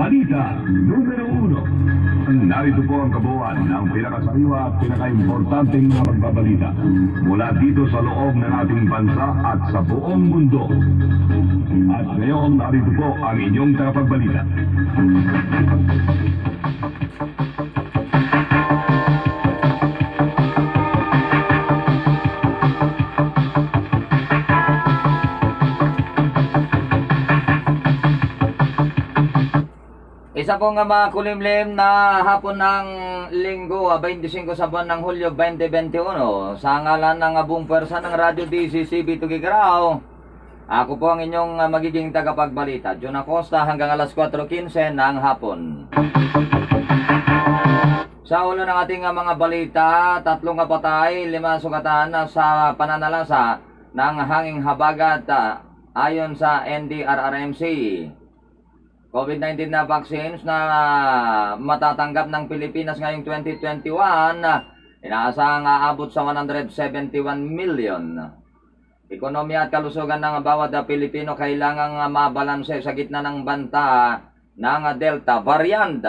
Balita Numero 1. Narito po ang kabuuan ng pinakasariwa at pinakaimportanteng mga pagbabalita mula dito sa loob ng ating bansa at sa buong mundo. At ngayon, narito po ang inyong tagapagbalita. Isa po nga makulimlim na hapon ng linggo, 25 sa buwan ng Hulyo 2021. Sa ngalan ng buong pwersa ng Radyo DCCB Tugigaraw, ako po ang inyong magiging tagapagbalita, John Acosta, hanggang alas 4:15 ng hapon. Sa ulo ng ating mga balita, 3 patay, 5 sugatan sa pananalasa ng hanging habagat ayon sa NDRRMC. COVID-19 na vaccines na matatanggap ng Pilipinas ngayong 2021, inaasahang aabot sa 171 million. Ekonomiya at kalusugan ng bawat Pilipino kailangang mabalanse sa gitna ng banta ng Delta variant.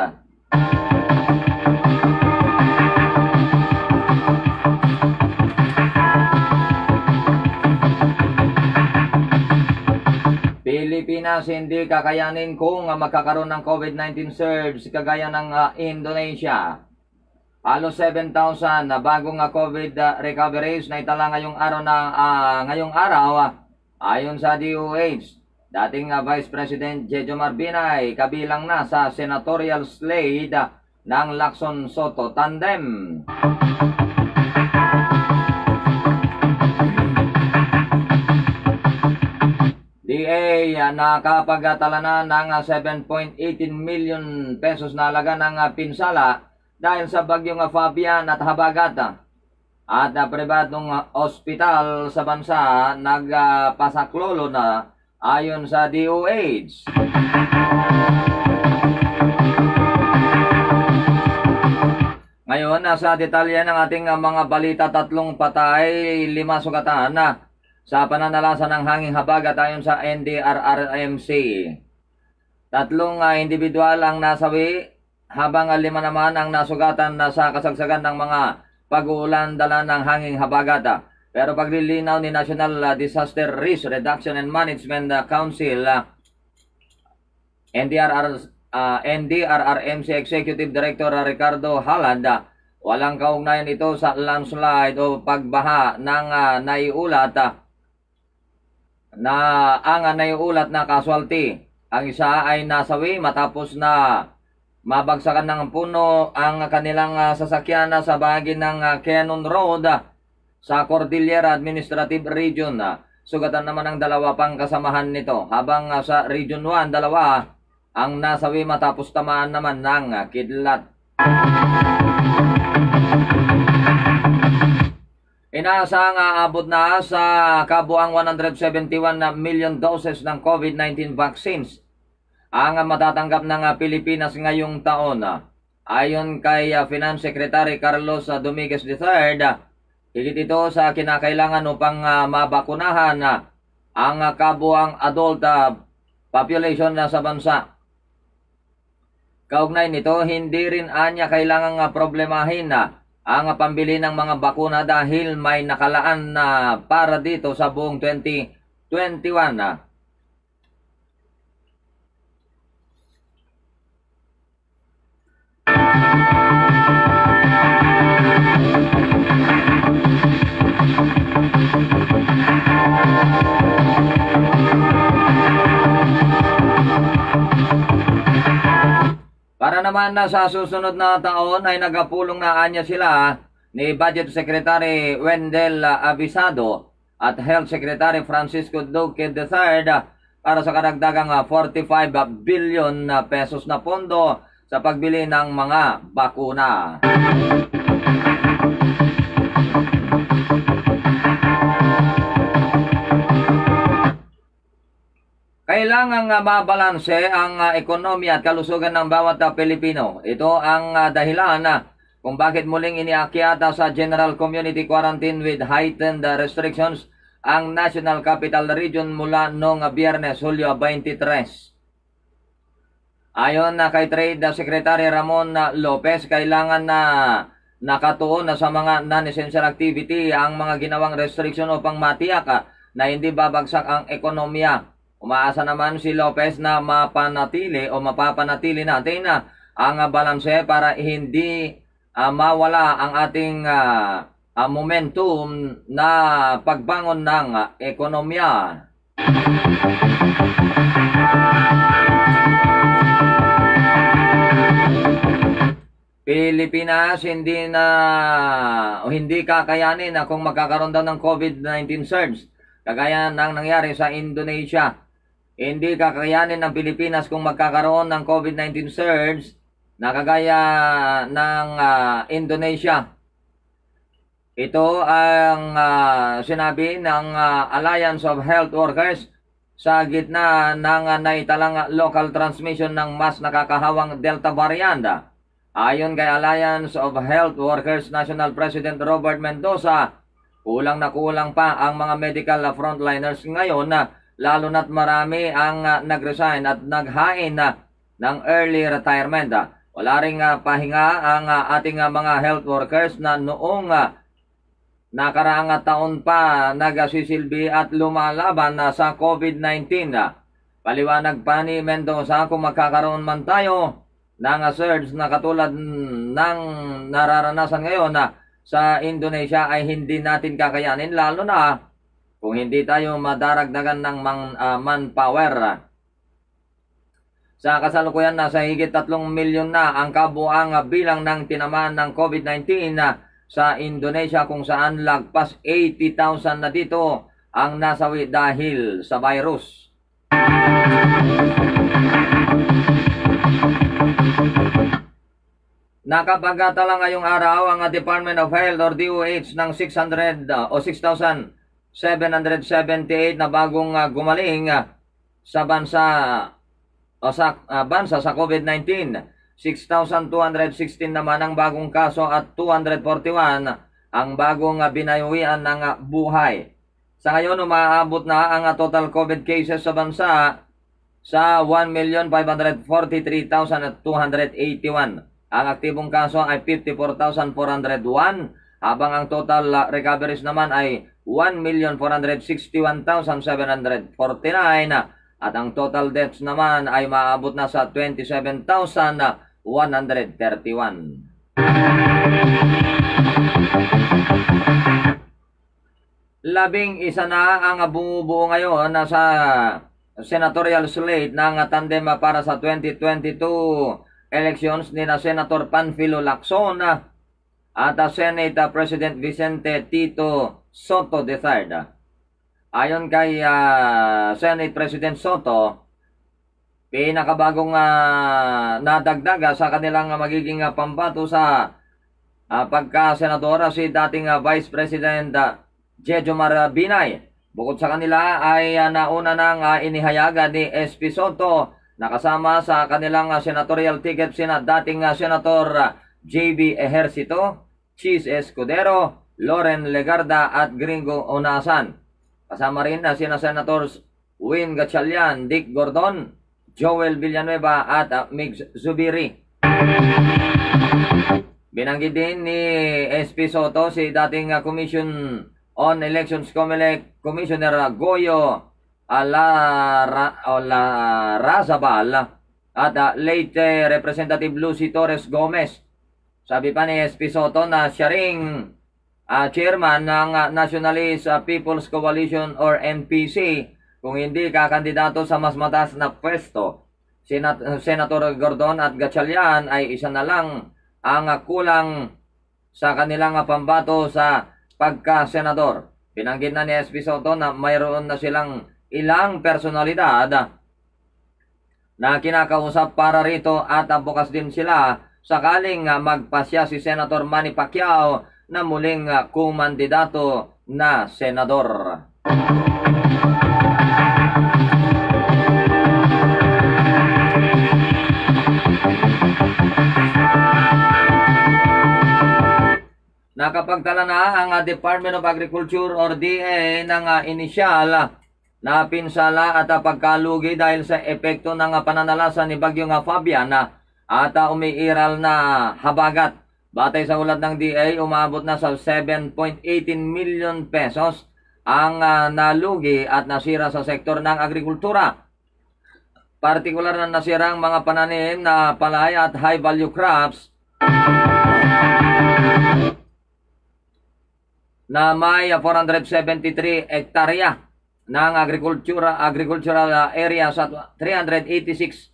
Pilipinas hindi kakayanin kung magkakaroon ng COVID-19 surge kagaya ng Indonesia. Halos 7,000 na bagong COVID recoveries na itala ngayong araw ayon sa DOH. Dating Vice President Jejomar Binay kabilang na sa senatorial slate ng Lacson Soto tandem. DA nakapagtala na ng 7.18 million pesos na halaga ng pinsala dahil sa bagyong Fabian at habagat. At pribadong ospital sa bansa nagpasaklolo na ayon sa DOH. Ngayon, nasa detalye ng ating mga balita, 3 patay, 5 sugatan na sa pananalasa ng hanging habagat ayon sa NDRRMC. 3 individual ang nasawi habang 5 naman ang nasugatan na sa kasagsagan ng mga pag-uulan dala ng hanging habagat. Pero paglilinaw ni National Disaster Risk Reduction and Management Council, NDRRMC Executive Director Ricardo Halad, walang kaugnayan ito sa landslide o pagbaha ng naiulat na casualty. Ang isa ay nasawi matapos na mabagsakan ng puno ang kanilang sasakyan sa bahagi ng Cannon Road sa Cordillera Administrative Region. Sugatan naman ang 2 pang kasamahan nito, habang sa Region 1, 2 ang nasawi matapos tamaan naman ng kidlat. Inaasahang aabot na sa kabuang 171 million doses ng COVID-19 vaccines ang matatanggap ng Pilipinas ngayong taon. Ayon kay Finance Secretary Carlos Dominguez III, higit ito sa kinakailangan upang mabakunahan ang kabuang adult population sa bansa. Kaugnay nito, hindi rin anya kailangang problemahin ang pambili ng mga bakuna dahil may nakalaan na para dito sa buong 2021. Para naman sa susunod na taon ay nagapulong na anya sila ni Budget Secretary Wendell Avisado at Health Secretary Francisco Duque III para sa karagdagang 45 billion pesos na pondo sa pagbili ng mga bakuna. Kailangang mabalanse ang ekonomiya at kalusugan ng bawat Pilipino. Ito ang dahilan kung bakit muling iniakyat sa General Community Quarantine with heightened restrictions ang National Capital Region mula noong Biyernes, Hulyo 23. Ayon na kay Trade Secretary Ramon Lopez, kailangan na nakatuon na sa mga non-essential activity ang mga ginawang restriction upang matiyak na hindi babagsak ang ekonomiya. Umaasa naman si Lopez na mapapanatili natin ang balanse para hindi mawala ang ating momentum na pagbangon ng ekonomiya. Pilipinas hindi kakayanin na kung magkakaroon daw ng COVID-19 surge kagaya ng nangyari sa Indonesia. Hindi kakayanin ng Pilipinas kung magkakaroon ng COVID-19 surge na kagaya ng Indonesia. Ito ang sinabi ng Alliance of Health Workers sa gitna ng naitalang local transmission ng mas nakakahawang Delta variant. Ayon kay Alliance of Health Workers National President Robert Mendoza, kulang na kulang pa ang mga medical frontliners ngayon lalo na't marami ang nag-resign at naghain ng early retirement. Wala ring pahinga ang ating mga health workers na noong nakaraang taon pa nagsisilbi at lumalaban sa COVID-19. Paliwanag pa ni Mendoza, kung magkakaroon man tayo ng surge na katulad ng nararanasan ngayon sa Indonesia ay hindi natin kakayanin, lalo na kung hindi tayo madaragdagan ng manpower. Sa kasalukuyan nasa higit 3 milyon na ang kabuang bilang ng tinamaan ng COVID-19 sa Indonesia, kung saan lagpas 80,000 na dito ang nasawi dahil sa virus. Nakapagatala ngayong araw ang Department of Health or DOH ng 6,778 na bagong gumaling sa bansa sa COVID-19. 6,216 naman ang bagong kaso at 241 ang bagong binayuwian ng buhay. Sa ngayon, umaabot na ang total COVID cases sa bansa sa 1,543,281. Ang aktibong kaso ay 54,401, habang ang total recoveries naman ay 1,461,749, at ang total deaths naman ay maabot na sa 27,131. Labing-isa na ang bumubuo ngayon sa senatorial slate ng tandem para sa 2022 elections ni Senator Panfilo Lacson at Senate President Vicente Tito Soto III. Ayon kay Senate President Soto, pinakabagong nadagdag sa kanilang magiging pambato sa pagka-senadora si dating Vice President Jejomar Binay. Bukod sa kanila ay nauna nang inihayag ni SP Soto, nakasama sa kanilang senatorial ticket sina dating Senator JB Ejercito, Chis Escudero, Loren Legarda at Gringo Onasan. Kasama rin sina Senators Win Gatchalian, Dick Gordon, Joel Villanueva at Migs Zubiri. Binanggit din ni SP Soto si dating Commission on Elections COMELEC Commissioner Goyo Razabal at late Representative Lucy Torres Gomez. Sabi pa ni SP Soto na siya ring chairman ng Nationalist People's Coalition or NPC kung hindi kakandidato sa mas mataas na pwesto. Senator Gordon at Gatchalian ay isa na lang ang kulang sa kanilang pambato sa pagka-senador. Binanggit na ni SP Soto na mayroon na silang ilang personalidad na kinakausap para rito at bukas din sila sakaling magpasya si Senator Manny Pacquiao na muling kumandidato na senador. Nakapagtala na ang Department of Agriculture or DA ng inisyal na pinsala at pagkalugi dahil sa epekto ng pananalasa ni Bagyong Fabian at umiiral na habagat. Batay sa ulat ng DA, umabot na sa 7.18 million pesos ang nalugi at nasira sa sektor ng agrikultura. Partikular na nasira ang mga pananim na palay at high value crops na may 473 hektarya ng agricultural area sa 386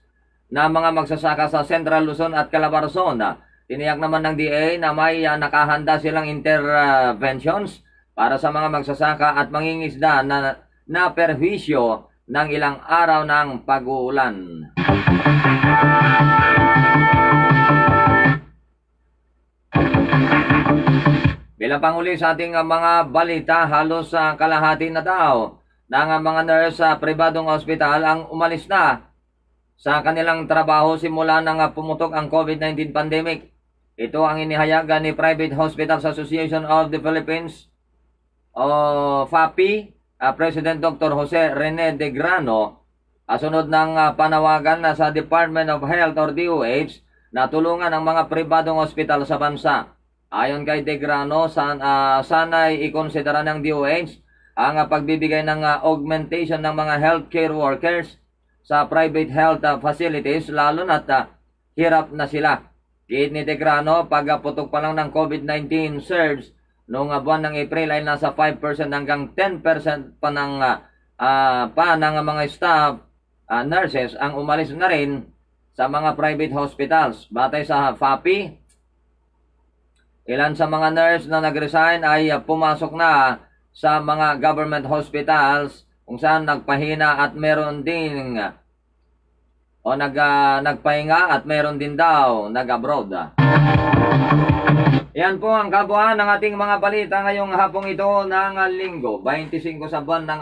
na mga magsasaka sa Central Luzon at Calabarzon. Tiniyak naman ng DA na may nakahanda silang interventions para sa mga magsasaka at mangingisda na perwisyo ng ilang araw ng pag-uulan. Bilang panghuli sa ating mga balita, halos kalahati na daw ng mga nurse sa pribadong ospital ang umalis na sa kanilang trabaho simula nang pumutok ang COVID-19 pandemic. Ito ang inihayag ni Private Hospitals Association of the Philippines o FAPI, President Dr. Jose Rene De Grano, sunod ng panawagan sa Department of Health or DOH na tulungan ang mga pribadong ospital sa bansa. Ayon kay De Grano, sana'y ikonsidera ng DOH ang pagbibigay ng augmentation ng mga healthcare workers sa private health facilities, lalo na't hirap na sila. Giit ni De Grano, pagputok pa lang ng COVID-19 surge noong buwan ng April ay nasa 5% hanggang 10% pa ng mga staff nurses ang umalis na rin sa mga private hospitals. Batay sa FAPI, ilan sa mga nurse na nag-resign ay pumasok na sa mga government hospitals kung saan nagpahina at meron din nagpahinga at meron din daw nag-abroad. Yan po ang kabuuan ng ating mga balita ngayong hapong ito ng Linggo, 25 sa buwan ng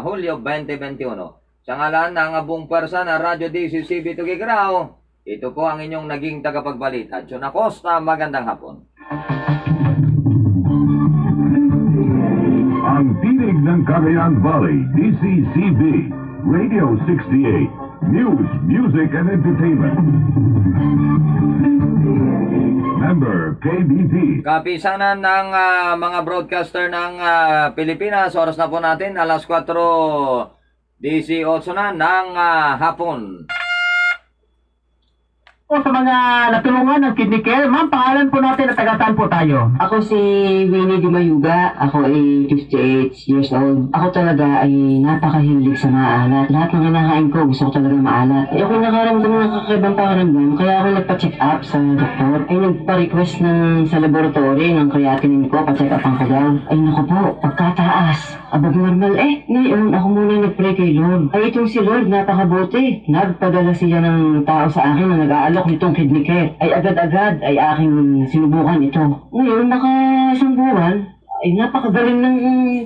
Hulyo 2021. Sa ngalan ng buong pwersa na Radyo DCCB Tugigrao, ito po ang inyong naging tagapagbalita. John Acosta, magandang hapon. Ang tinig ng Cagayan Valley, DCCB, Radio 68, News, Music, and Entertainment. Member, KBP. Kapisanan ng mga broadcaster ng Pilipinas, oras na po natin, alas 4:18 na ng hapon. Po sa mga natulungan ng kidney care, ma'am, pangalan po natin at taga-saan po tayo? Ako si Winnie Di Mayuga. Ako ay 58 years old. Ako talaga ay napakahilig sa maalat. Lahat ng kinakain ko, gusto ko talaga maalat. Ako nakaramdam ng kakaibang pakiramdam, kaya ako nagpa-check up sa doktor. Ay nagpa-request sa laboratory ng creatinine ko, pa-check up ang ko daw. Ay naku po, pagkataas, above normal ngayon ako muna nag-pray kay Lord. Ay itong si Lord, napakabuti. Nagpadala siya ng tao sa akin na nag-aalok nitong kidney care. Ay agad-agad ay aking sinubukan ito. Ngayon, isang buwan, ay napakagaling ng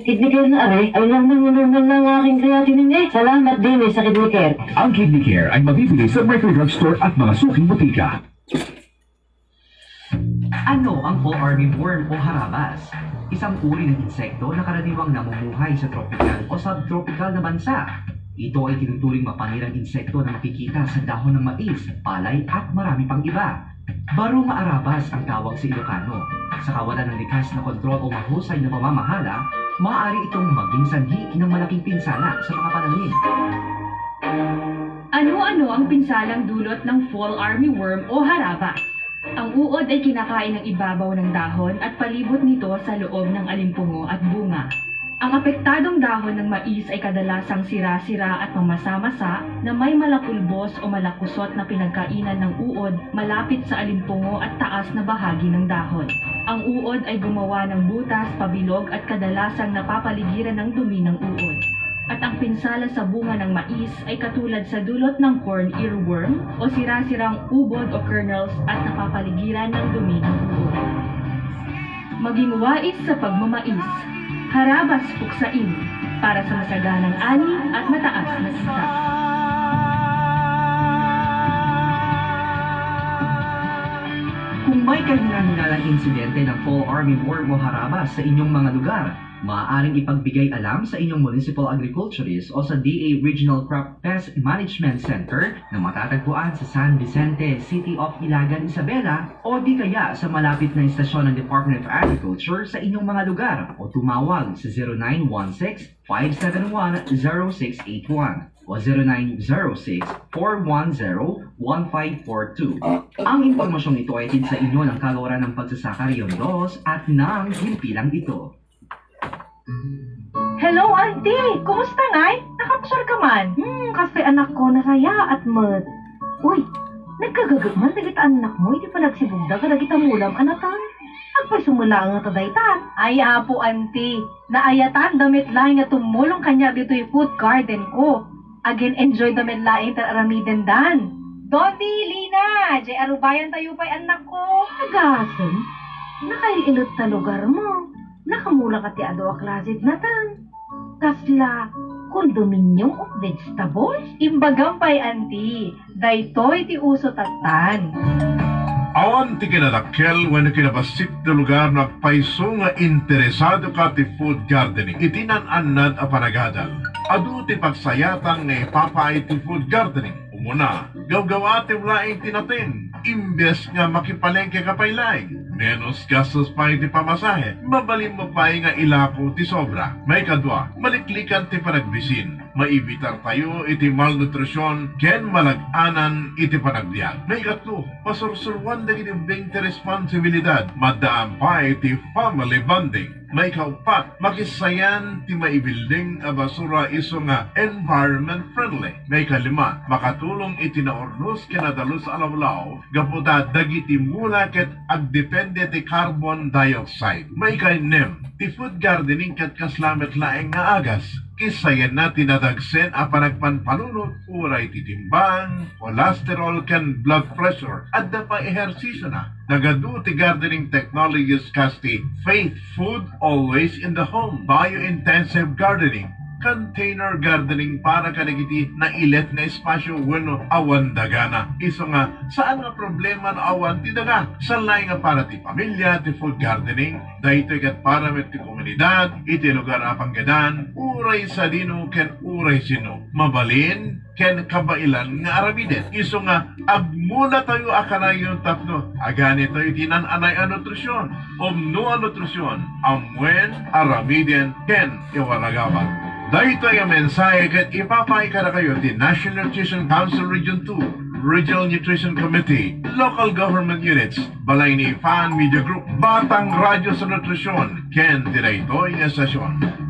kidney care na ay normal ng aking creatinine Salamat din sa kidney care. Ang kidney care ay mabibili sa Mercury Drug Store at mga suking butika. Ano ang fall armyworm o harabas? Isang uri ng insekto na karaniwang namumuhay sa tropical o subtropical na bansa. Ito ay tinuturing mapangirang insekto na makikita sa dahon ng mais, palay at marami pang iba. Baruma arabas ang tawag sa Ilocano. Sa kawalan ng likas na kontrol o mahusay na pamamahala, maaari itong maging sanhi ng malaking pinsala sa mga pananim. Ano-ano ang pinsalang dulot ng fall armyworm o harabas? Ang uod ay kinakain ng ibabaw ng dahon at palibot nito sa loob ng alimpungo at bunga. Ang apektadong dahon ng mais ay kadalasang sira-sira at mamasa-masa na may malapulbos o malakusot na pinagkainan ng uod malapit sa alimpungo at taas na bahagi ng dahon. Ang uod ay gumawa ng butas, pabilog at kadalasang napapaligiran ng dumi ng uod. At ang pinsala sa bunga ng mais ay katulad sa dulot ng corn earworm o sira-sirang ubod o kernels at napapaligiran ng dumi ng uod. Maging wais sa pagmamais. Harabas puksain para sa masaganang ani at mataas na kita. Kung may kahinang-hinalang insidente ng fall armyworm o harabas sa inyong mga lugar, Maaaring ipagbigay alam sa inyong municipal agriculturist o sa DA Regional Crop Pest Management Center na matatagpuan sa San Vicente, City of Ilagan, Isabela o di kaya sa malapit na istasyon ng Department of Agriculture sa inyong mga lugar o tumawag sa 0916-571-0681 o 0906-410-1542. Ang impormasyong ito ay sa inyo ng Kagawaran ng Pagsasaka Rion 2 at ng himpilang ito. Hello, auntie! Kumusta ngay? Nakapasyal ka man? Kasi anak ko nasaya at mat. Uy, nagkagagagman na kita anak mo, hindi pa nagsibugda ka na kita mulam, anatan. Agpay sumula ang atadaytan. Ay, apo, auntie. Naayatan damit laing nga tumulong kanya dito yung food garden ko. Again, enjoy damit laing taramiden dan. Dondi, Lina! Jay arubayan tayo pa'y anak ko. Agasan? Nakailot ta lugar mo. Nakamula ka ti ado a closet na tan. Kasla, condominium of vegetables? Imbagampay, auntie. Daytoy ti uso tatan. Awan ti kinadakkel when kinabasit na lugar na paiso nga interesado ka ti food gardening. Itinan-anad a panagadal. Adu ti pagsayatang nga ipapay ti food gardening. Umuna, gawgawa ti wlaing tinatin. Imbes nga makipalengke ka pailay. Menos gastos pa ti pamasahe. Mabalin mo pa nga ilako ti sobra. May kadwa, maliklikan ti panagbisin. Maibitar tayo iti malnutrisyon ken malag-anan iti panagbiag. May katlo, pasursurwan na ginibing ti responsibilidad. Madaan pa iti family bonding. May kaupat, makisayan ti maibilding a basura iso nga environment friendly. May kalima, makatulong iti naornos kinadalos alawlaw gaputa dagiti mula ket agdepende ti carbon dioxide. May kainem, ti food gardening ket kaslamet laeng nga agas. Kisayan na tinadagsen a panagpanpanunot uray titimbang, cholesterol ken blood pressure at da pa ehersisyo na. Nagadu ti gardening technologies kasti Faith Food Always in the Home, Bio-Intensive Gardening, Container Gardening para kanagiti na ilet na espasyo wano awan dagana. Iso nga, saan nga problema na awan ti daga? Salay nga para ti pamilya, ti food gardening, dahito kat para met ti komunidad, iti lugar apanggadan, uray sa dino ken uray sino. Mabalin, ken kabailan nga aramiden. Iso nga, agmuna tayo akanay yung tapno. Agani tayo tinan-anay a nutrisyon. Omno a nutrisyon, amwen, aramiden, ken iwaragaban. Dahito ay mensahe kat ipapay ka na kayo di National Nutrition Council Region 2, Regional Nutrition Committee, Local Government Units, Balay ni Fan Media Group, Batang Radyo sa Nutrisyon, Ken Diraytoy nga Stasyon.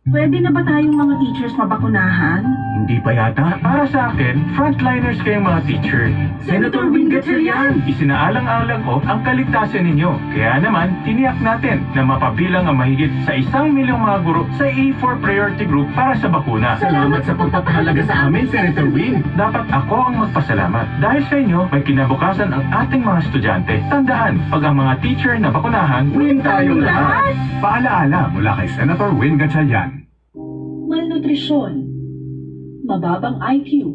Pwede na ba tayong mga teachers mabakunahan? Hindi pa yata. Para sa akin, frontliners kayong mga teacher. Senator Win Gatchalian! Isinaalang-alang ko ang kaligtasan ninyo. Kaya naman, tiniyak natin na mapabilang ang mahigit sa 1 milyong mga guro sa A4 Priority Group para sa bakuna. Salamat sa pagpapahalaga sa amin, Senator Win! Dapat ako ang magpasalamat. Dahil sa inyo, may kinabukasan ang ating mga estudyante. Tandaan, pag ang mga teacher na bakunahan, Win tayong lahat! Paalaala mula kay Senator Win Gatchalian. Malnutrisyon, mababang IQ,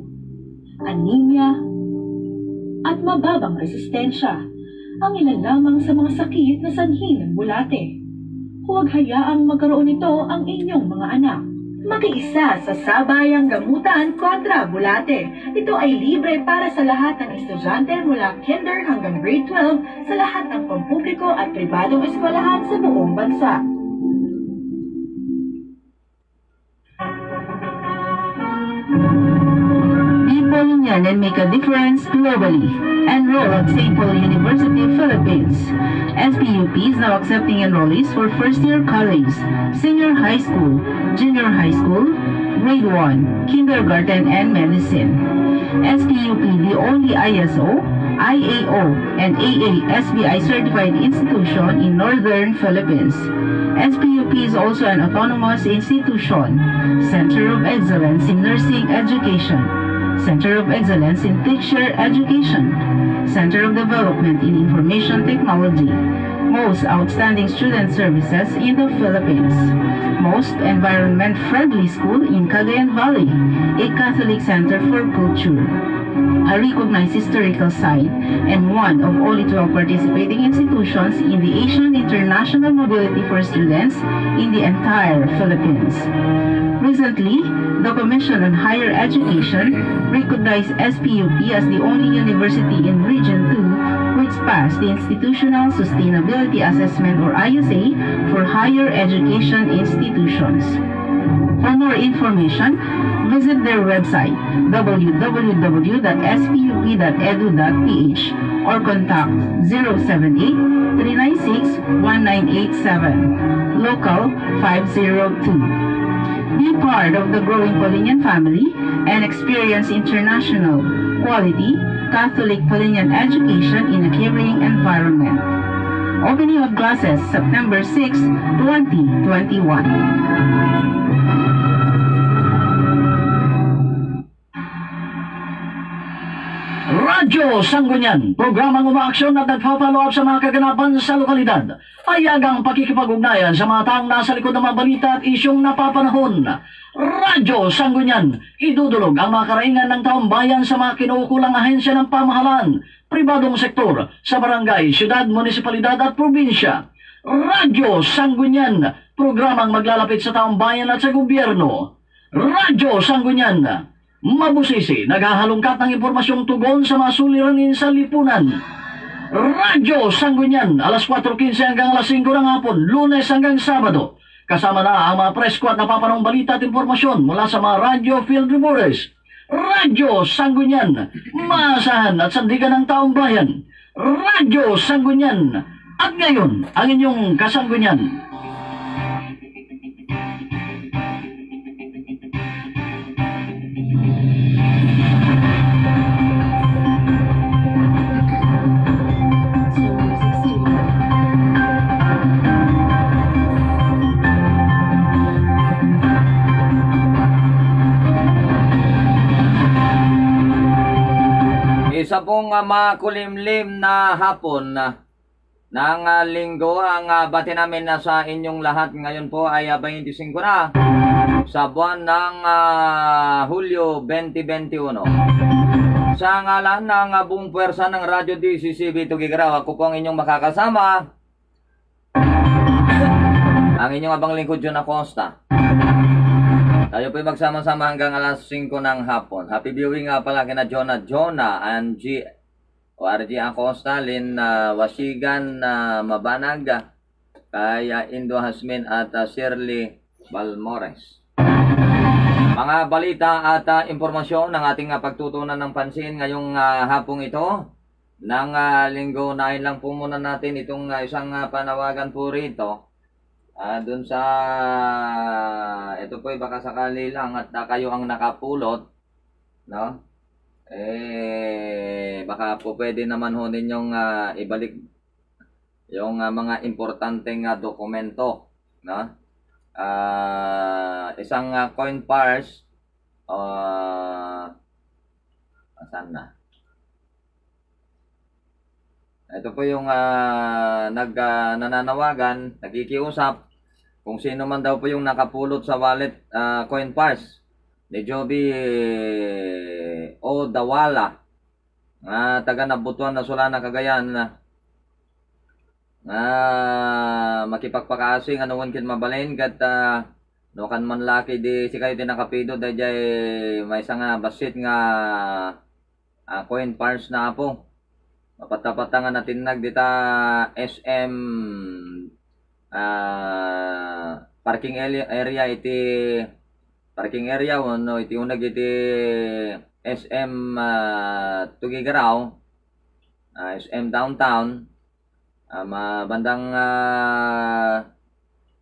anemia, at mababang resistensya ang ilan lamang sa mga sakit na sanhi ng bulate. Huwag hayaang magkaroon nito ang inyong mga anak. Makiisa sa Sabayang Gamutan kontra Bulate. Ito ay libre para sa lahat ng estudyante mula kinder hanggang grade 12 sa lahat ng pampubliko at pribadong eskwelahan sa buong bansa. People union and make a difference globally. Enroll at St. Paul University, Philippines. SPUP is now accepting enrollees for first-year college, senior high school, junior high school, grade 1, kindergarten, and medicine. SPUP, the only ISO, IAO, and AASBI certified institution in Northern Philippines. SPUP is also an autonomous institution, Center of Excellence in Nursing Education, Center of Excellence in Teacher Education, Center of Development in Information Technology, most outstanding student services in the Philippines, most environment-friendly school in Cagayan Valley, a Catholic center for culture. a recognized historical site, and one of only 12 participating institutions in the Asian International Mobility for Students in the entire Philippines. Recently, the Commission on Higher Education recognized SPUP as the only university in Region 2 which passed the Institutional Sustainability Assessment or ISA for higher education institutions. For more information, visit their website www.spup.edu.ph or contact 078-396-1987, local 502. Be part of the growing Polinian family and experience international, quality, Catholic Polinian education in a caring environment. Opening of classes September 6, 2021. Radyo Sangguniang, programang umaaksyon at nagpapalo up sa mga kaganapan sa lokalidad. Ayagang pakikipag-ugnayan sa mga taong nasa likod ng mga balita at isyong napapanahon. Radyo Sangguniang, idudulog ang mga karaingan ng taong bayan sa mga kinukulang ahensya ng pamahalaan, pribadong sektor, sa barangay, syudad, munisipalidad at probinsya. Radyo Sangguniang, programang maglalapit sa taong bayan at sa gobyerno. Radyo Sangguniang, mabusisi, naghahalongkat ng impormasyong tugon sa mga suliranin sa lipunan. Radyo Sangguniang, alas 4:15 hanggang alas 5 ng hapon, Lunes hanggang Sabado. Kasama na ang mga presko at napapanong balita at impormasyon mula sa mga radyo field reporters. Radyo Sangguniang, maasahan at sandigan ng taong bayan. Radyo Sangguniang, at ngayon, ang inyong kasanggunyan. Isa pong makulimlim na hapon ng linggo ang bati namin na sa inyong lahat. Ngayon po ay 25 na sa buwan ng Hulyo 2021. Sa ngalan ng buong puwersa ng Radyo DCCB Tugigaraw, ako po ang inyong makakasama, ang inyong abang lingkod John Acosta. Tayo po'y magsama-sama hanggang alas 5 ng hapon. Happy viewing nga pala kina Jonah, Angie, RG Acosta, Lynn Wasigan, Mabanag, kay Indo Hasmin at Shirley Balmores. Mga balita at impormasyon ng ating pagtutunan ng pansin ngayong hapong ito. Nang linggo, nahin lang po muna natin itong isang panawagan po rito. Doon sa ito po baka sakali lang at kayo ang nakapulot, no? Baka po pwede naman ho ninyong ibalik yung mga importanteng dokumento, no? Isang coin purse, asan na? Ito po yung nananawagan, nagkikiusap kung sino man daw po yung nakapulot sa wallet coin purse ni Joby O. Dawala, taga Nabutuan na Solana, Cagayan, makipagpakasing anuwan kin mabalin kat no kan man laki di si kayo din nakapido dahil may isang basit nga coin purse na po. Mapatapatangan natin nagdita SM parking area iti parking area no iti unag iti SM Tugigaraw, SM downtown, bandang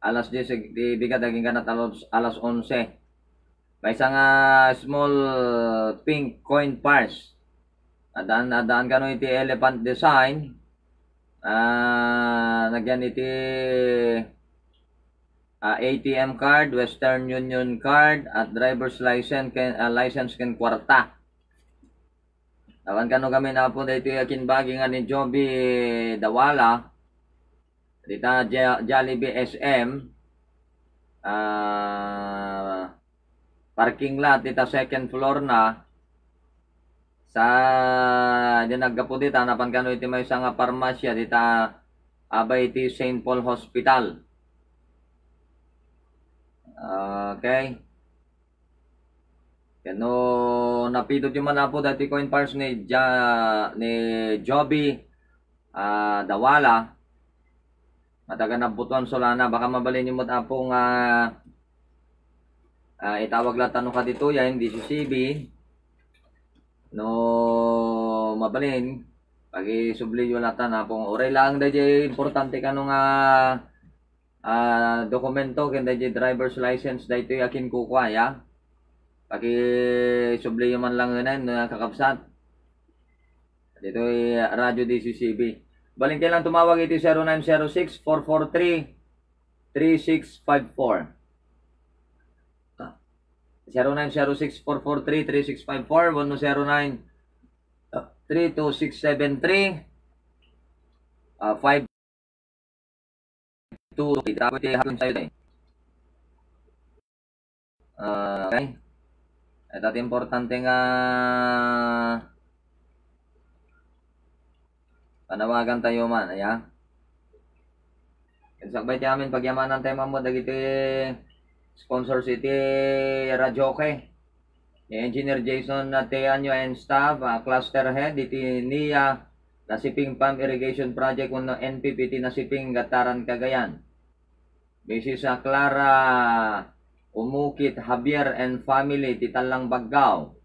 alas 10 di bigat daging kanat alas 11 may isang small pink coin purse. Adaan kano iti elephant design. Nagyan iti ATM card, Western Union card at driver's license ken kwarta. Awan kano kami na po dito kinbagi nga ni Joby Dawala. Dita Jollibee SM. Parking lot dita second floor na. sa dinaggapo dita napan kano iti may nga parmasya dita abay iti St. Paul Hospital. Okay. Kano napidot yung manapo dati coin pars ni Joby Dawala. Mataga na butuan solana baka mabalin yung matapong itawag lang tanong ka dito yan hindi CCB no mabalin pag isubli yung lata na pong oray lang dahil importante ka nung dokumento kaya dahil driver's license dahil ito yakin kukuha ya pag isubli yung man lang yun kakapsat dito ay radyo DCCB. Baling kailang tumawag ito 0906-443-3654. 0906-443-3654 109-32673 5 dapat i-happen sa'yo eh. Okay. Ito importante nga panawagan tayo man, aya. Kansakbay ti amin pagyamanan tema mo dagiti sponsor city Radyoke. Engineer Jason Teanyo and staff, cluster head iti NIA Nasiping Pump Irrigation Project no NPPT Nasiping Gataran Cagayan. Mrs. Clara Umukit Javier and family ti Talang Baggaw.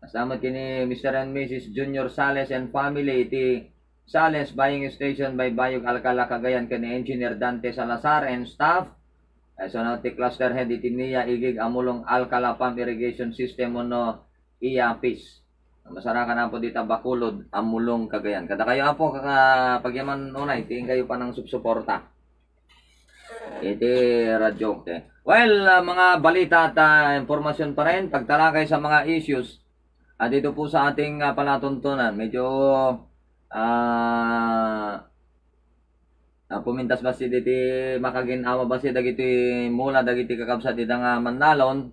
Kasama kini Mr. and Mrs. Junior Sales and family iti Sales Buying Station by Bayog Alcala Cagayan kani Engineer Dante Salazar and staff. So na ti cluster head iti NIA Igig Amulong Alcala Pump Irrigation System no IAPIS. Masarakan na po dito Bacolod Amulong Cagayan. Kada kayo apo pagyaman unay tiin kayo pa ng subsuporta. Iti radyo. Well, mga balita at impormasyon pa rin pagtalakay sa mga issues. Dito po sa ating palatuntunan, medyo pumintas ba si diti makaginawa ba si dagiti mula dagiti kakabsat iti nga Manalon.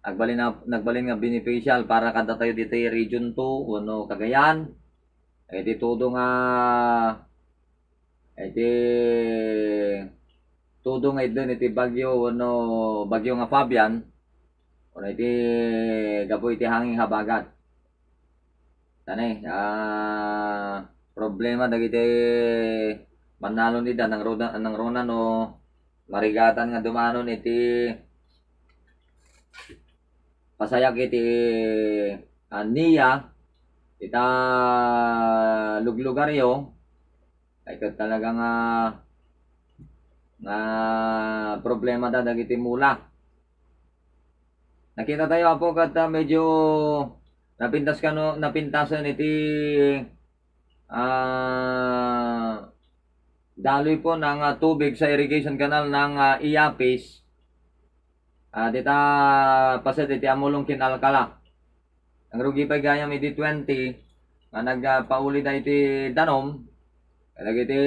Nagbalin nga beneficial para kada tayo dito Region 2 uno Cagayan. Iti todo nga iti bagyo uno bagyo nga Fabian. Una iti gapo iti hanging habagat. Tani, problema dagiti Manalon nida ng Rona no marigatan nga dumanon iti pasayak iti NIA ita luglugaryo ay talaga nga problema dagiti mula. Nakita tayo po kat medyo napintasan iti daloy po ng tubig sa irrigation canal ng IAPIS. Dita paset iti Amulong Kinalkala. Ang rugi pa gayam iti 20 nga nagpauli da iti danom. Kadag iti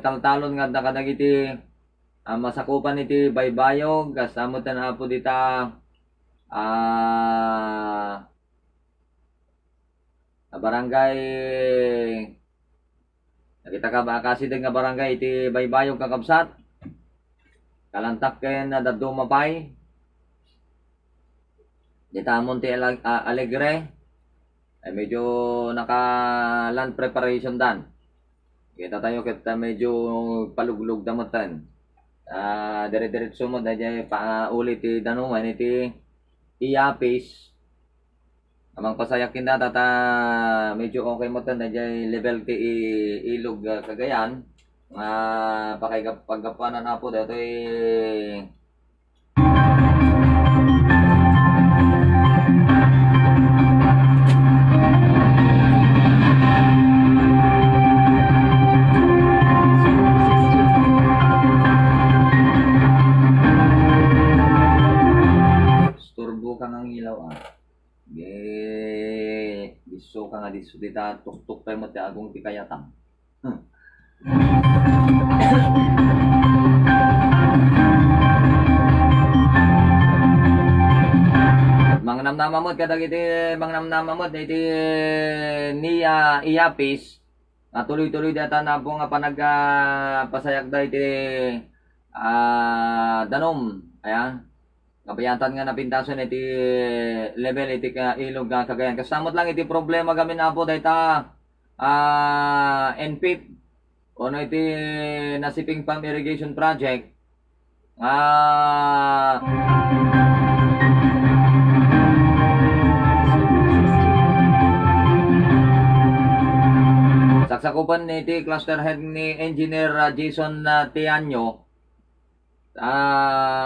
taltalon nga kadag iti masakupan iti baybayog kasamutan na po dita barangay nakita ka ba kasi nga barangay iti baybayog kakabsat kalantak ken na dadumapay dita Monte Alegre ay medyo naka land preparation dan kita tayo kita medyo paluglog damutan dire-diretso mo dahil paulit iti danuman iti IAPIS amang pasayakin na tata medyo okay mo tan dahil level ti ilog Cagayan pagkapanan na po dito gusto ka nga diso dita tuktok tayo mo ti agong ti kayatang. Mga mangnamnamamot kadag iti mangnamnamamot iti niya iyapis nga tuloy-tuloy data na po nga pasayag da iti danom. Ayan. Kapayatan nga napintason iti level iti ilog nga Cagayan. Kasamot lang iti problema kami na po data NPIP o iti nasiping pump irrigation project. Saksakupan iti cluster head ni Engineer Jason Tianyo.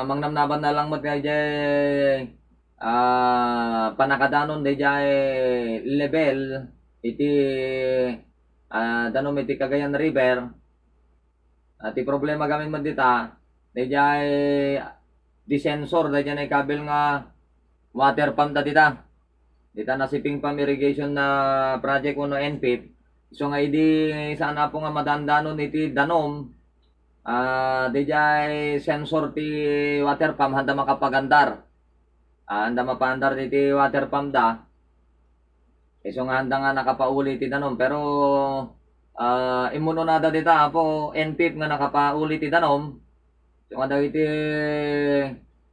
Mangnamnaban na lang mo kay panakadanon dayjay level iti danom iti Cagayan River. Ati problema gamin mo dita dayjay disensor dayjay kabel nga water pump dita. Dita nasiping pump irrigation na project uno NPIP. So nga idi sana po nga madandanon iti danom dayjay sensor ti water pump handa makapagandar. Handa mapandar iti water pump da. So nga handa nga nakapauli ti danom pero imuno nada dita po NPIP nga nakapauli ti danom. So nga dagiti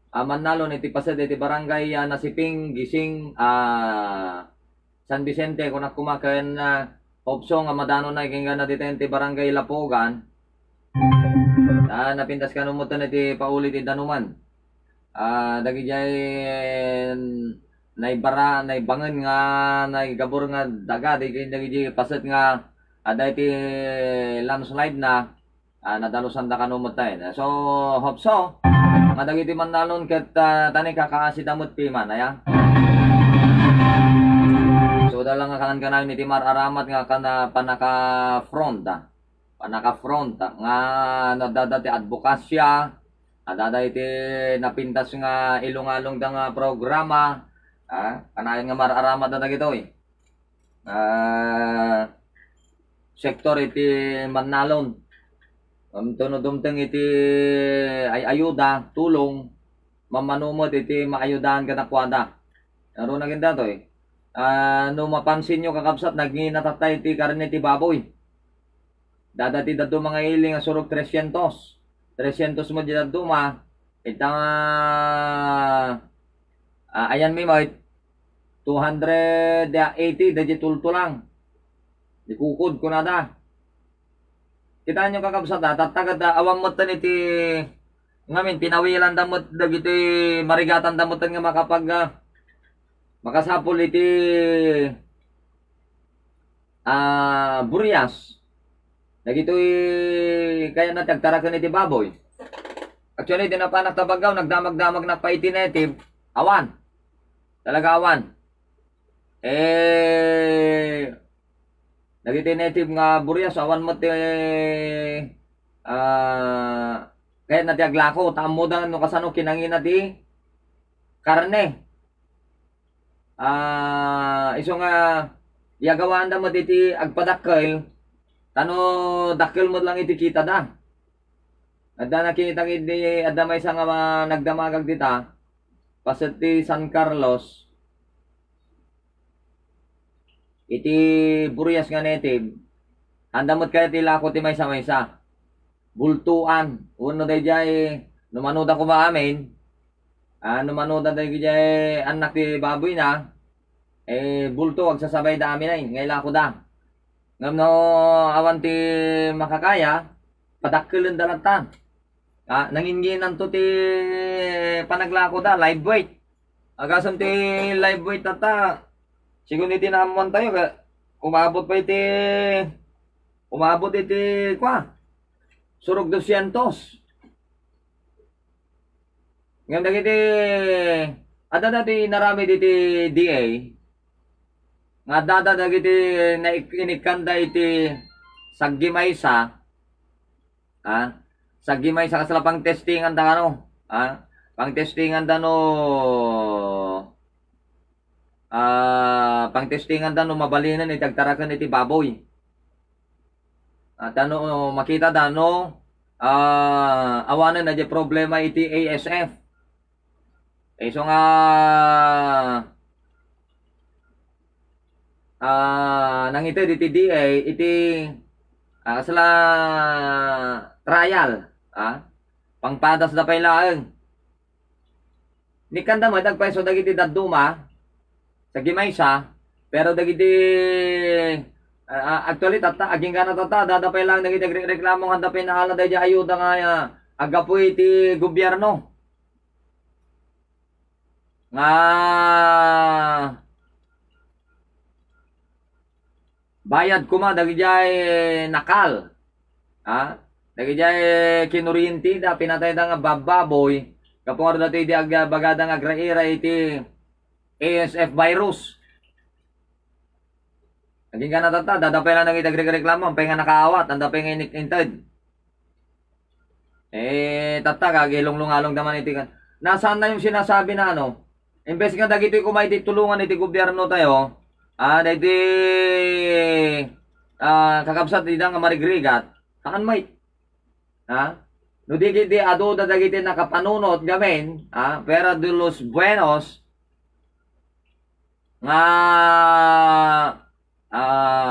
Manalon iti pasad iti barangay nasiping gising San Vicente kung nakumakain opso nga madano na ikinga na dito iti barangay Lapogan. Napintas ka numutan iti paulit iti danuman. Dagi jay naibangan nga naigabor nga daga dagi jay pasat nga ada iti landslide na nadalusan da kanumutay. So hope so nga dagiti Manalon ket tani kakaasi damot piman aya. So dalang nga kanan kanay ni Timar Aramat nga kana panaka-front nga nadada ti advokasya adada iti napintas nga ilungalong da nga programa kanayon nga mararamat na dagitoy sektor iti Manalon tunod-dumteng iti ay ayuda tulong mamanumot iti maayudahan ka nakwada naroon na ginda to no mapansin nyo kakabsat nagnginatatay ti karne ti baboy dadati dado mga iling nga surog 300 mo di dado ma itang ayan mi mahit 280 dadya tulto lang di kukod ko nada kita nyo kakabsat tatagad awam mo tan iti ngamin pinawilan damot dagiti marigatan damotan nga makapag makasapol iti Burias. Dagitoy kaya natagtarakan iti baboy. Actually di na pa nagtabagaw nagdamag-damag na pa iti native awan. Talaga awan. Dagiti native nga Burias awan mo ti kaya natiaglako tamudan no kasano kinangina ti karne. Iso nga yagawaan da mo diti agpadakkel tano dakkel mo lang iti kita da adda nakita iti adda may nga nagdamagag dita pasat ti San Carlos iti Burias nga native andamot kaya ti lako ti maysa bultuan uno dayjay numanoda ko maamin numanoda dayjay anak ti baboy na bulto wag sasabay da amin ay ngaila ko da ngam no awan ti makakaya padakkelan dalatan nanginginan to ti panaglako da live weight agasam ti live weight tata sigun iti naamon tayo umabot iti surog 200 ngam dagiti ada dati narami diti DA nga dada dagiti na inikanda iti saggimaysa saggimaysa kasala pang testingan da kano pang testingan da no pang testingan da no mabalinan itagtarakan iti baboy at makita da no awanan na di problema iti ASF so nga nang iti DA, iti sila trial, pangpadas na pailaang. Ni kanda mo, nagpaiso dagiti daduma, sa gimaysa, pero dagiti, actually, aging gana dadapay lang, dagiti reklamo, handapin na hala, dahil ayuda nga, agapoy iti gobyerno. Nga, bayad kuma, dagiti nakal, dagiti kinurinti, pinatay da nga bababoy, kapag dati di bagada nga agraira iti ASF virus. Naging ka natata, dadapay lang nagitagreklamo, ang penga nakaawat, ang dapay nga inikintad. Tata, kagilong-lungalong naman iti kan. Nasaan na yung sinasabi na ano? Imbes nga dagito yung kumaiti tulungan iti gobyerno tayo, dagiti kakabsat di nga marigrigat, kaan may, no di ado dagiti nakapanunot gamin, pera de los buenos, nga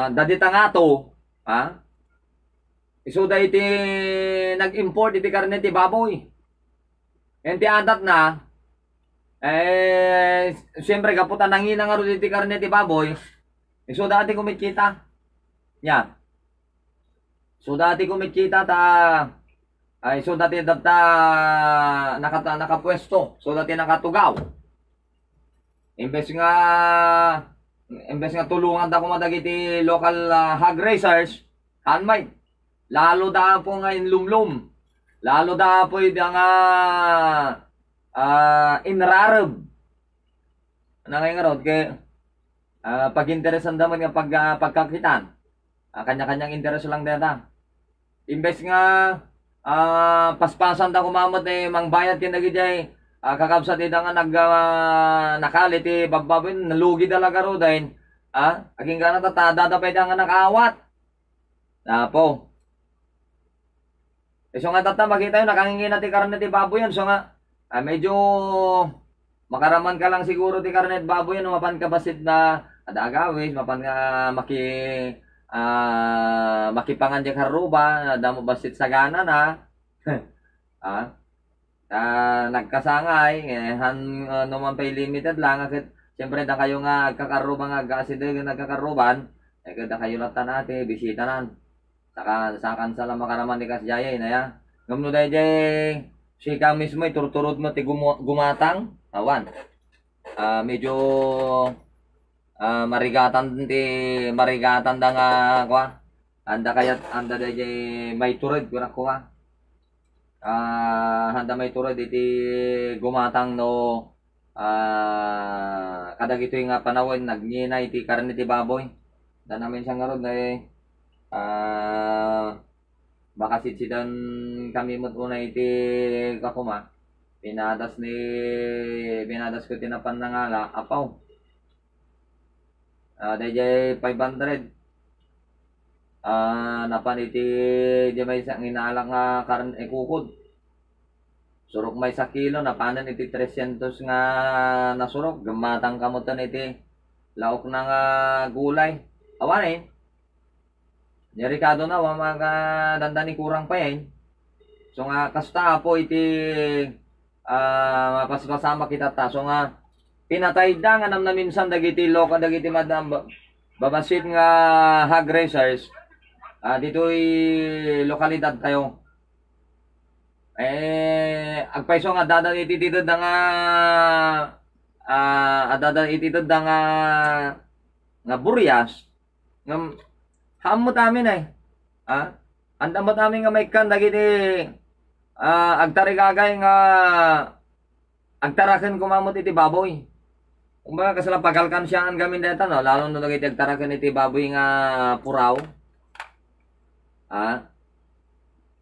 dadita nga to, isuda iti nag-import iti karne ti baboy. Enti adat na, siyempre kaputan nangina nga ro iti karne ti baboy, isuda ati kumikita. Nya. Suda ati kumikita so dati data nakapwesto, so dati nakatugaw. Imbes nga tulungan da kumadagiti local hog raisers, hanmay. Lalo da po nga inlumlum. Lalo da po nga inrarab. Nangay nga rod kay pag-interesan daman nga pagkakitan. Kanya-kanyang interes lang data. Imbes nga paspasan da kumamot mangbayad kinagijay kakabsat ida nga nakalit babbabin nalugi talaga ro dahil aging gana tatada pa ida nga nakaawat napo so nga tata makita yun nakangingin na ti karne ti baboy yan so nga medyo makaraman ka lang siguro ti karne ti baboy yan mapan ka basit na adagawis mapan ka makipanganjak haruba damo basit sagana na nagkasangay naman pay limited lang akit siyempre da kayo nga agkakaruba nga agkaside nagkakaruban kada kayo latan ate bisita nan sakan sala makaraman ni kasjaya na ya ngamno day jay sika mismo iturturod mo ti gumatang awan medyo marigatan da nga kwa anda kayat anda day may turod kunak ko handa may turod iti gumatang no kadagito nga panawon nagnina iti karne ti baboy da namin siyang garod baka sitsidan kami muna iti kakuma pinadas ko tinapan na nga apaw dayjay 500 napan iti di may isang inalak nga karne kukod surok may 1 kilo napanan iti 300 nga nasurok gamatang kamutan iti laok na nga gulay awan nyarikado na mga dandani kurang pa yan so nga kasta po iti mapaspasama kita ta so nga pinatay da nga nam na minsan dagiti loka dagiti madam babasit nga hog raisers dito'y lokalidad tayo agpaiso nga dadan ititid da nga dadan ititid da nga buryas ngam hamot amin andamot amin nga may kan dagiti agtarigagay nga agtaraken kumamot iti baboy. Kumbaga kasala pagalkan siya ang gamin deta no, lalo na dagiti agtaraken iti baboy nga puraw.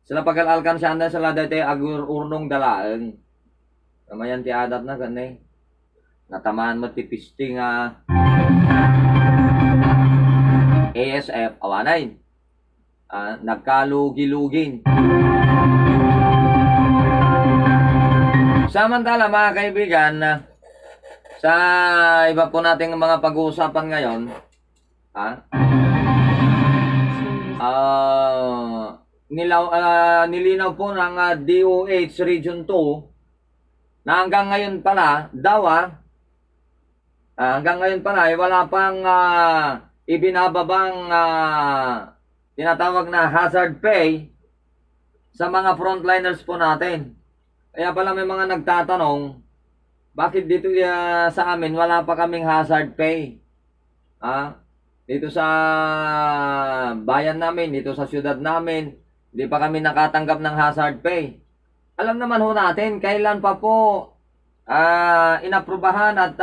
Sila pagalalkan siya anda sila dati agurnong dalaan. Kamayan ti adat na kanay. Natamaan mo ti pisti nga ASF awanay. Nagkalugi-lugin. Samantala mga kaibigan, sa iba po nating mga pag-uusapan ngayon, nilinaw po ng DOH Region 2 na hanggang ngayon pala daw hanggang ngayon pala wala pang ibinababang tinatawag na hazard pay sa mga frontliners po natin. Kaya pala may mga nagtatanong, bakit dito sa amin wala pa kaming hazard pay? Dito sa bayan namin, dito sa syudad namin, hindi pa kami nakatanggap ng hazard pay. Alam naman ho natin, kailan pa po inaprubahan at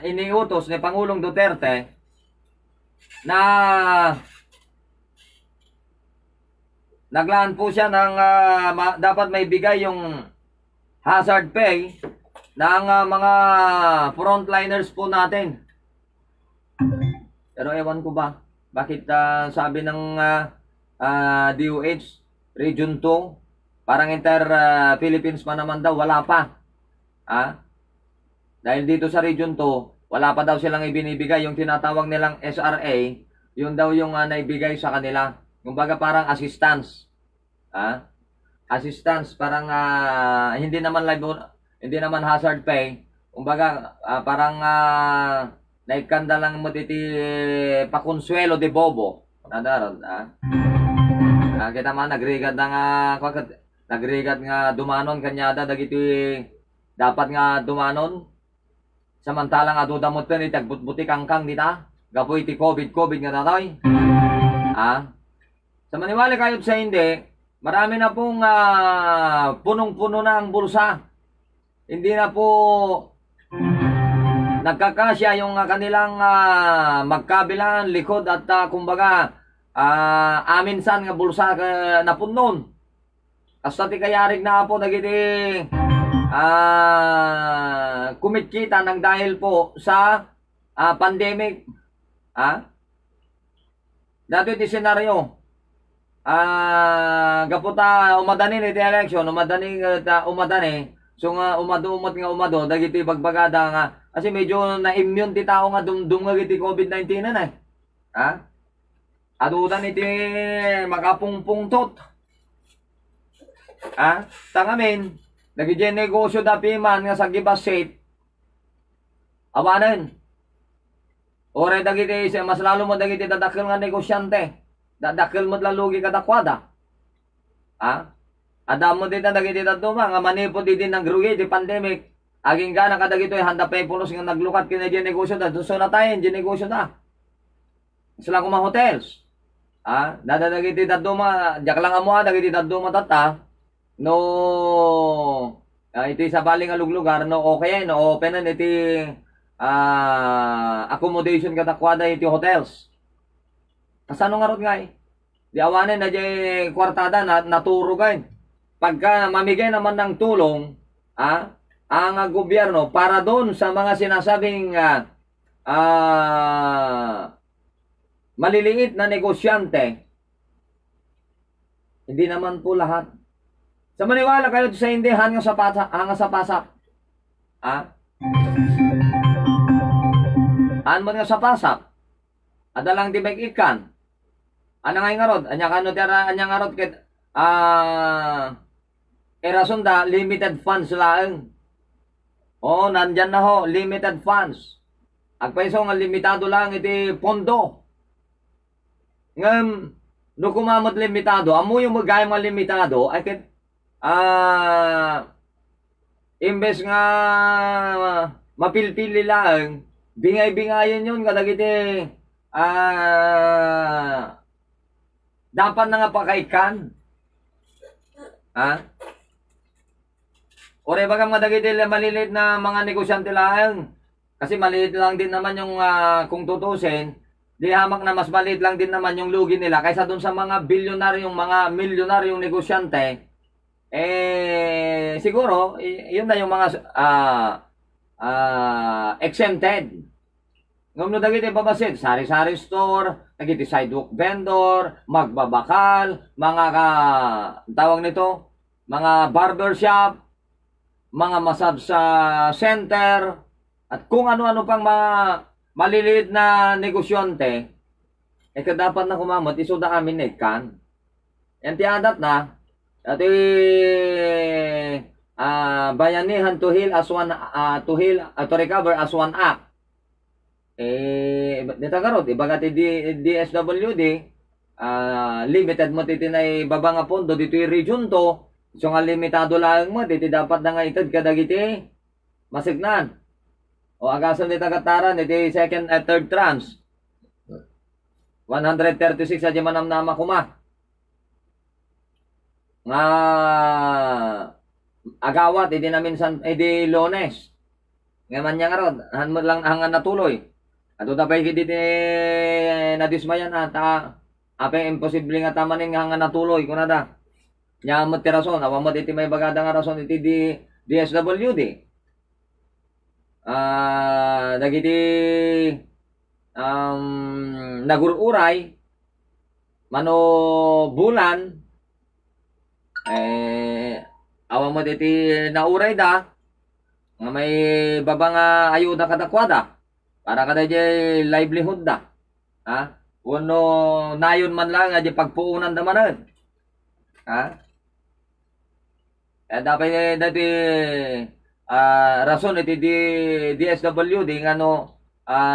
iniutos ni Pangulong Duterte na naglaan po siya ng dapat may bigay yung hazard pay ng mga frontliners po natin. Pero ewan ko ba, bakit sabi ng DOH Region 2, parang Philippines pa naman daw, wala pa. Dahil dito sa Region 2, wala pa daw silang ibinibigay yung tinatawag nilang SRA, yun daw yung naibigay sa kanila. Yung baga parang assistance. Assistance, parang hindi naman hindi naman hazard pay. Kumbaga parang naikanda lang mo diti pakonsuelo de bobo. Nadaron, kita man nagrigat nga dumanon kanyada dagiti dapat nga dumanon. Samantalang adudamot pen iti agbutbuti kangkang dita. Gapoy iti COVID nga tatoy. Sa maniwala kayo sa hindi, marami na pong punong-puno na ang bulsa. Hindi na po nagkakasya yung kanilang magkabilang likod at kumbaga aminsan nga bulsa na punon. Hasta ti kayarig na po nagiti kumitkita ng dahil po sa pandemic. Dato iti senaryo. Gaputa umadanin iti election, umadani. So nga umado dagiti bagbagada nga kasi medyo na-immune ti tao nga dumdum iti COVID-19 na adudan iti makapungpungtot. Tangamin nagiti negosyo da piman nga sa gibasit awanen. Ore dagiti mas lalo mo dagiti dadakkel nga negosyante. Dadakkel mo lalugi kadakwada. Adam mo dito dagiti tatuma nga manipo din ng grugi di pandemic. Aging gana kadagito handa pa pulos nga naglukat kina di negosyo da. So na tayo di negosyo da. Sila kuma hotels. Dadagiti tatuma jak lang amo dagiti tatuma tata. No iti sa baling nga luglugar no okay no open na iti accommodation kadakwada iti hotels. Kasano nga rod nga di awanin na di kwartada na naturugay. Pagka mamigay naman ng tulong ang gobyerno para doon sa mga sinasabing maliliit na negosyante, hindi naman po lahat. Sa maniwala kayo sa hindi hanga sa pasak. Mo nga sa pasak. Adalang tibay ikan. Ano nga nga rod? Anya nga rod ket erason da limited funds lang. Nandyan na ho, limited funds. Agpaiso nga limitado lang iti pondo. Ngam no kumamot limitado, amo yung magayang nga limitado ay ket imbes nga mapilpili lang, bingay-bingayan yun kadagiti dapat na nga pakaikan. Ore baga madagiti maliliit na mga negosyante lang. Kasi maliit lang din naman yung kung tutusin, di hamak na mas maliit lang din naman yung lugi nila kaysa dun sa mga bilyonaryong, mga milyonaryong negosyante. Siguro, yun na yung mga exempted. Ngumno dagiti babasit, sari-sari store, dagiti sidewalk vendor, magbabakal, mga tawag nito, mga barbershop, mga massage center, at kung ano-ano pang mga maliliit na negosyante, dapat na kumamot, isuda amin na ikan. Yan tiadat na, at bayanihan to heal as one, to recover as one act. Dito karot, ibagat DSWD, limited mo titinay baba nga pondo, dito yung region to, so nga limitado lang mo, dito dapat na nga itad kadagiti, masignan. O agasan dito kataran, dito second at third trans. 136 sa manam na makuma. Nga agawat, hindi na minsan, hindi Lones. Ngayon niya nga ron, hanmo lang hangan natuloy. At utapay kiti nadismayan at apay imposible nga tamanin nga hangan natuloy. Kunada, nyamot ti rason, awamot iti may bagada nga rason iti DSWD. Dagiti nagururay, mano bulan, awamot iti nauray da, nga may babang ayuda kadakwada. Para kada jay livelihood da. Ha? Uno nayon man lang di pagpuunan da manan. Ha? Dapat dati rason iti di DSWD ngano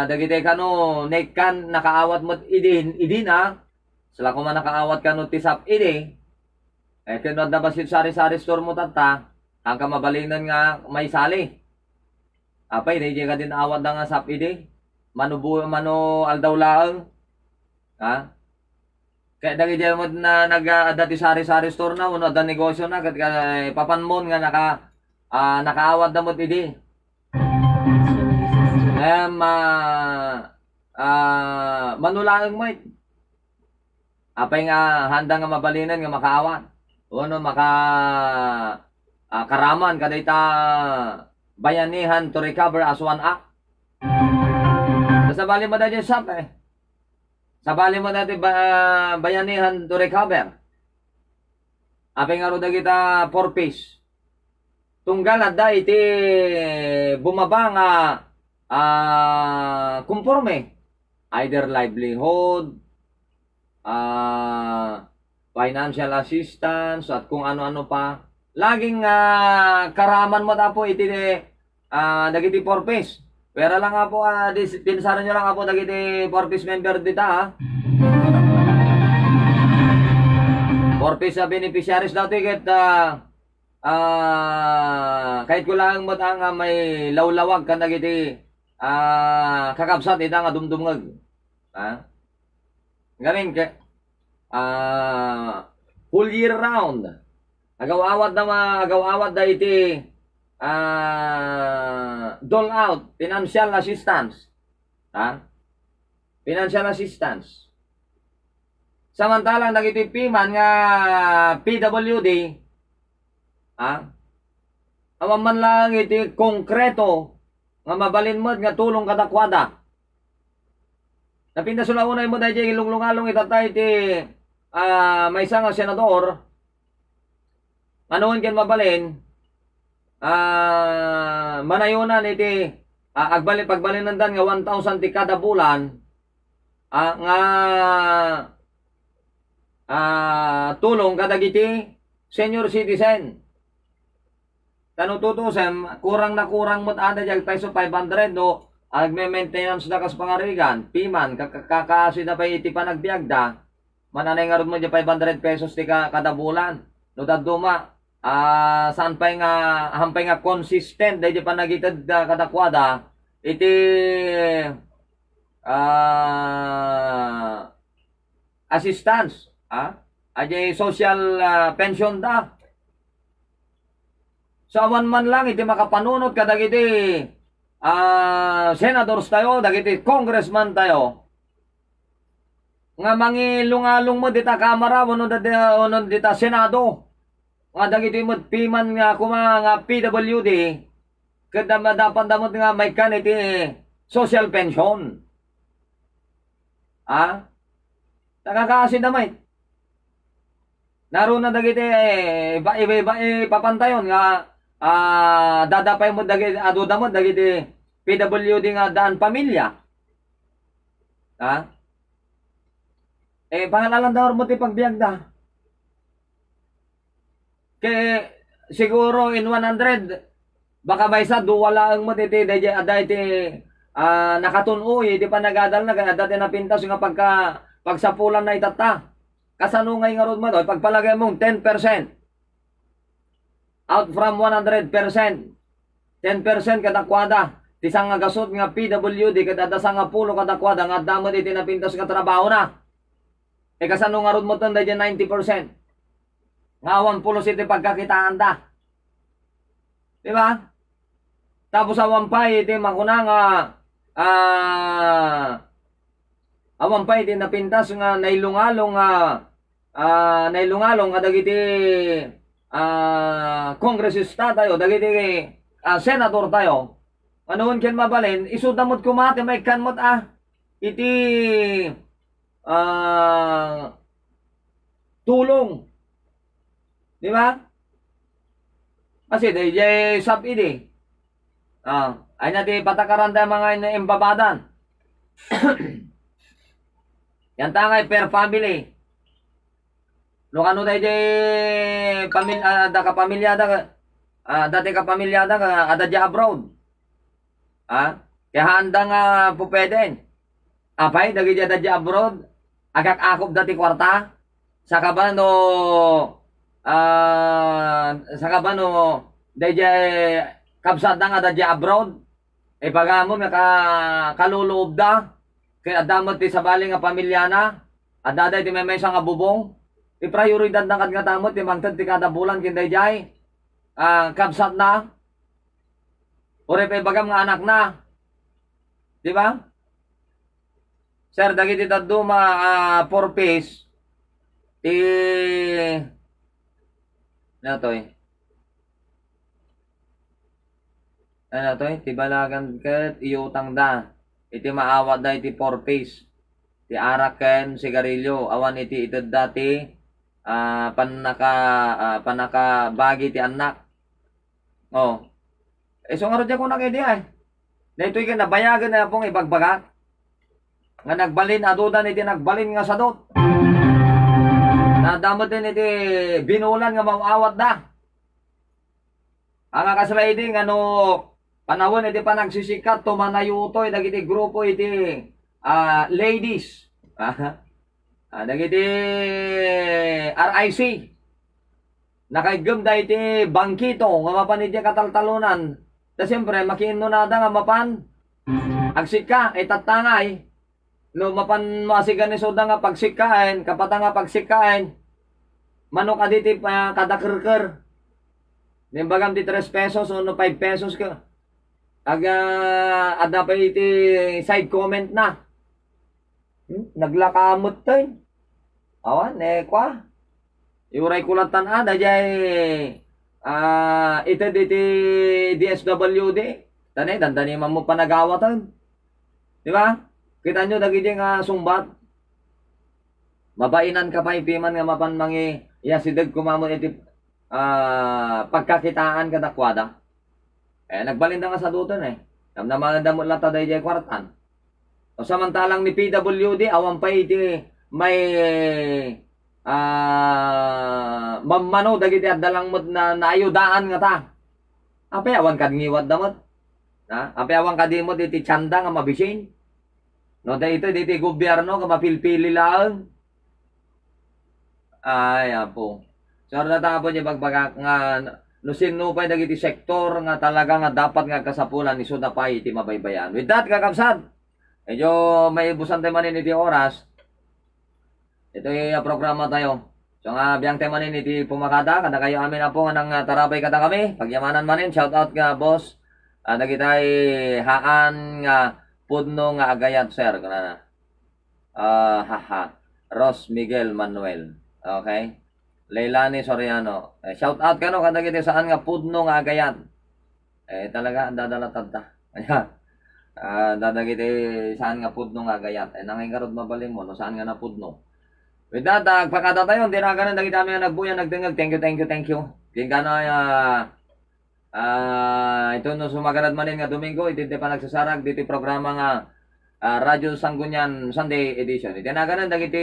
dagiti kano nekan nakaawat mo idin na. Sila ko man nakaawat kano tisap idi. Kano da basit sari-sari store mo tata hangka mabalingan nga may sali. Apay, hindi ka din awad na nga sap ide. Mano aldaw laang. Ha? Kaya dagi dyan mo na nag-dati sari-sari store na, uno da negosyo na, kat papanmon nga nakaawad na mo ide. Manulaang mo apay nga handa nga mabalinan nga makaawad. Uno karaman kada ita bayanihan to recover as one act. Sabali mo dati sap Sabali mo dati bayanihan to recover. Apay nga ro kita 4 piece. Tunggal adda iti bumaba nga kumporme. Either livelihood, financial assistance, at kung ano-ano pa. Laging karaman mo tapo iti dagiti 4 piece. Pero lang nga po, pinsaran nyo lang nga po dagiti 4 piece member dita ha. 4 piece sa beneficiaries daw ticket kahit ko lang mo nga may lawlawag ka dagiti kakabsat ita nga dumdumag. Ha? Galing ke whole year round. Agawawad da iti dole out financial assistance. Ha? Financial assistance. Samantalang dagiti piman nga PWD, ha? Awan man lang iti konkreto nga mabalin mo nga tulong kadakwada. Napindasulawunay mo dahil ilunglungalong itatay iti may isang senador anoon ken mabalin manayunan iti pagbalinan dan nga 1,000 ti kada bulan nga tulong kadagiti senior citizen. Tanututusem kurang na kurang mo ada jag peso 500 no agme-maintenance da kas pangarigan piman kakasi na pa iti panagbiagda mananay nga ron mo di 500 pesos ti kada bulan no daduma saan pa nga hampay nga consistent dahil pa nagitad kadakwada iti assistance ajay social pension da sa awan man lang iti makapanunot kadagiti senators tayo dagiti congressman tayo nga mangilungalong mo dita kamara uno dita senado nga dagiti mo piman nga nga PWD kada madapan damot nga may kan iti social pension. Nakakaasi damay. Naroon na dagiti iba papantayon nga dadapay mo dagiti aduda mo dagiti PWD nga daan pamilya. Pangalalan daw mo ti pagbiag da. Kaya siguro in 100, baka may isa, duwala ang mo ti aday ti nakatunoy, di pa nagadal na, kaya dati napintas nga pagsapulan na itata. Kasanungay nga ron mo doon, pagpalagay mong 10%. Out from 100%. 10% kadakwada. Tisang nga gasot nga PWD, kadadasang nga pulo kadakwada, nga damod iti napintas nga trabaho na. Kasanung nga ron mo doon, dahil 90%. Nga 10 iti pagkakitaan da. Diba? Tapos awampay iti makuna nga awampay iti napintas nga nailungalong dagiti kongresista tayo, dagiti senador tayo. Anoon ken mabalin, isudamot kumate may kanmot iti tulong. Di ba? Kasi DJ sab idi. Ay nati patakaran tayo mga imbabadan. Yan tangay per family. No ano tayo pamilya, dati ka pamilyada ka adadya abroad. Kaya handa nga po pwede. Apay, dagi adadya abroad, agak-akop dati kwarta. Saka ba no, dahil kapsat na nga adadya abroad. Pagamon nga kaluloob da. Kaya adamot ti sabali nga pamilya na. Adaday ti may nga bubong. Prioridad na nga tamot, ti mangtad ti kada bulan kinday jay. Kabsat na. Uri pa bagam nga anak na. Di ba? Sir, dagiti daddo 4 piece. Tibalagan ket iutang da. Iti maawat da iti 4 piece. Ti araken, sigarilyo, awan iti ited dati. Panaka bagi ti anak. So nga rodya ko na kayo diya na ito'y nabayagan na pong ibagbagat. Nga nagbalin, adudan iti nagbalin nga sadot. Nadamot din iti binulan nga mauawat da. Ang akaslaiding panahon iti panagsisikat, tumanayutoy, dagiti grupo iti ladies. Dagiti RIC. Nakaigam da iti bangkito nga mapan iti kataltalunan. Ta siyempre makiinno na da nga mapan agsika tatangay. No mapan masigan ni soda nga pagsikain, kapata nga pagsikain. Manok aditi kada kerker. Nimbagam ti 3 pesos o 5 pesos ka. Ada pa iti side comment na. Naglakamot tayo. Awan, kwa. Iuray kulatan dajay ito diti DSWD. Tanay, dandani man mo panagawa tayo. Di ba? Kita nyo dagiti nga sumbat. Mabainan ka pa ipiman nga mapan mangi yasidag kumamon iti pagkakitaan kadakwada. Nagbalinda nga sa duton Namnaman mo lang taday jay kwartan. O samantalang ni PWD, awan pa iti may mamano dagiti adalang mod na naayudaan nga ta. Apay awan kad ngiwat damot. Apay awan kad mo iti tsanda nga mabisin. No dito diti gobyerno nga mapilpili lang. Ay apo. So natapon niya bagbagak nga no sinupay dagiti sektor nga talaga nga dapat nga kasapulan ni suda pa iti mabaybayan. With that kakabsat. Medyo may busan tayo manin iti oras. Ito yung programa tayo. So nga biyang tayo manin iti pumakada. Kada kayo amin na po nga nang tarabay kada kami. Pagyamanan manin. Shout out nga boss. Nagitay haan nga pudno nga agayat sir. Ros Miguel Manuel. Okay. Leilani Soriano. Shout out ka no. Kada kita saan nga pudno nga agayat. Talaga dadalatad ta. Ayan. Dadagiti saan nga pudno nga gayat. Nangingarod mabaling mo, no saan nga na pudno. With that, pagkata tayo, hindi na ganun, dagiti kami nagbuyan, nagdingag, thank you. Hindi ka na, ito no sumagarad manin nga Domingo, iti pa nagsasarag, dito programa nga, Radyo Sanggunian Sunday Edition. Iti naganan dagiti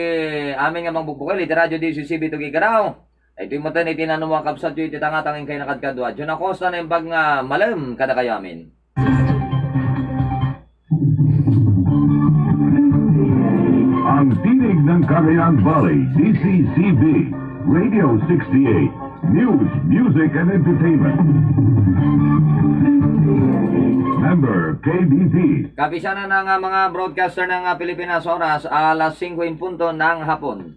amin nga mangbukbukal iti radyo di CCB tugi garaw. Iti mo tan iti nanuwa kapsat yu iti tangatangin kay nakadkadwa. Diyon ako sa naimbag nga malam kada kayo amin. Ang tinig ng Cagayan Valley, DCCB, Radio 68, News, Music, and Entertainment. Member KBP. Kapisana ng mga broadcaster ng Pilipinas oras alas 5:00 ng hapon.